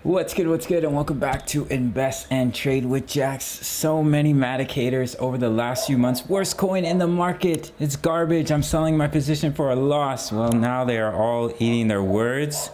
What's good, and welcome back to Invest and Trade with Jax. So many Matic haters over the last few months. Worst coin in the market. It's garbage. I'm selling my position for a loss. Well, now they are all eating their words.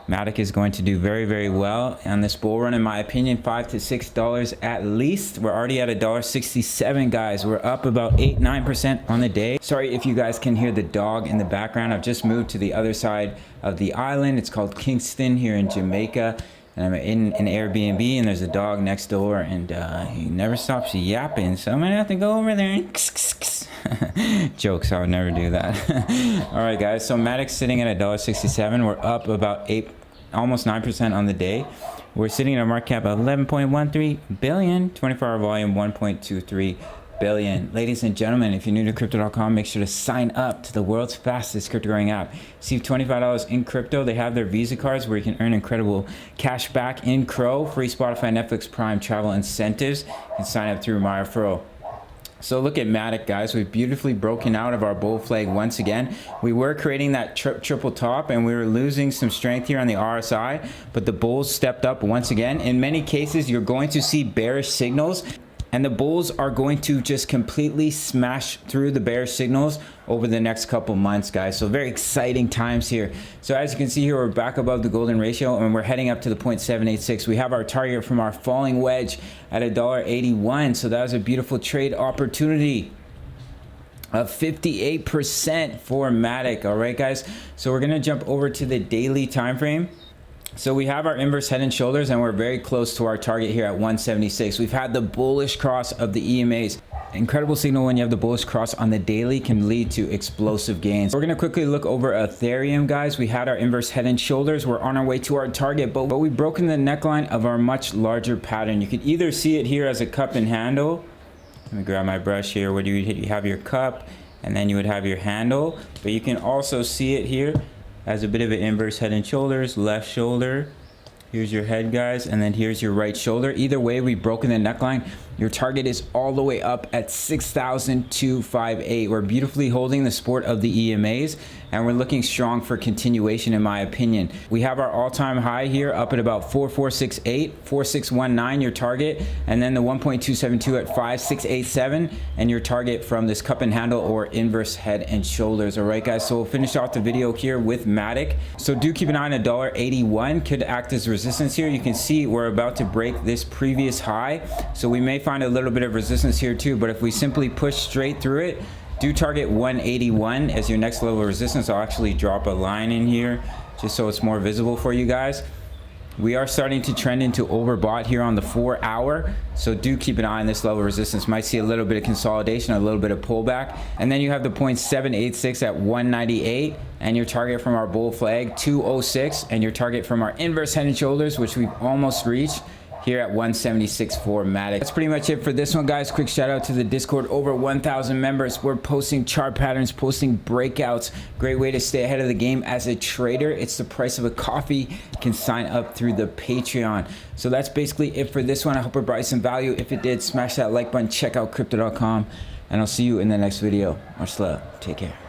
Matic is going to do very well on this bull run, in my opinion. $5 to $6 at least. We're already at $1.67, guys. We're up about 8-9% on the day. Sorry if you guys can hear the dog in the background. I've just moved to the other side of the island. It's called Kingston here in Jamaica. And I'm in an Airbnb, and there's a dog next door, and he never stops yapping, so I'm gonna have to go over there and jokes. I would never do that. All right, guys, so Matic's sitting at $1.67. We're up about almost 9% on the day. We're sitting at a market cap of 11.13 billion, 24-hour volume 1.23 billion. Ladies and gentlemen, if you're new to crypto.com, make sure to sign up to the world's fastest crypto growing app. Receive $25 in crypto. They have their Visa cards where you can earn incredible cash back in Crow, free Spotify, Netflix, Prime, travel incentives, and sign up through my referral. So look at Matic, guys. We've beautifully broken out of our bull flag once again. We were creating that triple top, and we were losing some strength here on the RSI, but the bulls stepped up once again. In many cases, you're going to see bearish signals, and the bulls are going to just completely smash through the bearish signals over the next couple months, guys. So very exciting times here. So as you can see here, we're back above the golden ratio, and we're heading up to the 0.786. We have our target from our falling wedge at $1.81. So that was a beautiful trade opportunity of 58% for Matic. All right, guys. So we're gonna jump over to the daily time frame. So we have our inverse head and shoulders, and we're very close to our target here at 176. We've had the bullish cross of the EMAs. Incredible signal when you have the bullish cross on the daily can lead to explosive gains. We're gonna quickly look over Ethereum, guys. We had our inverse head and shoulders. We're on our way to our target, but we've broken the neckline of our much larger pattern. You could either see it here as a cup and handle. Let me grab my brush here. Where you have your cup, and then you would have your handle, but you can also see it here as a bit of an inverse head and shoulders, left shoulder. Here's your head, guys, and then here's your right shoulder. Either way, we've broken the neckline. Your target is all the way up at 6,258. We're beautifully holding the support of the EMAs, and we're looking strong for continuation, in my opinion. We have our all-time high here up at about 4468, 4619, your target, and then the 1.272 at 5687, and your target from this cup and handle or inverse head and shoulders. All right, guys, so we'll finish off the video here with Matic. So do keep an eye on $1.81. Could act as resistance here. You can see we're about to break this previous high, so we may find a little bit of resistance here too, but if we simply push straight through it, do target 181 as your next level of resistance. I'll actually drop a line in here just so it's more visible for you guys. We are starting to trend into overbought here on the 4 hour, so do keep an eye on this level of resistance. Might see a little bit of consolidation, a little bit of pullback, and then you have the 0.786 at 198, and your target from our bull flag 206, and your target from our inverse head and shoulders, which we've almost reached here at 176 for Matic. That's pretty much it for this one, guys. Quick shout out to the Discord, over 1,000 members. We're posting chart patterns, posting breakouts. Great way to stay ahead of the game as a trader. It's the price of a coffee. You can sign up through the Patreon. So that's basically it for this one. I hope it brought you some value. If it did, smash that like button, check out crypto.com, and I'll see you in the next video. Much love. Take care.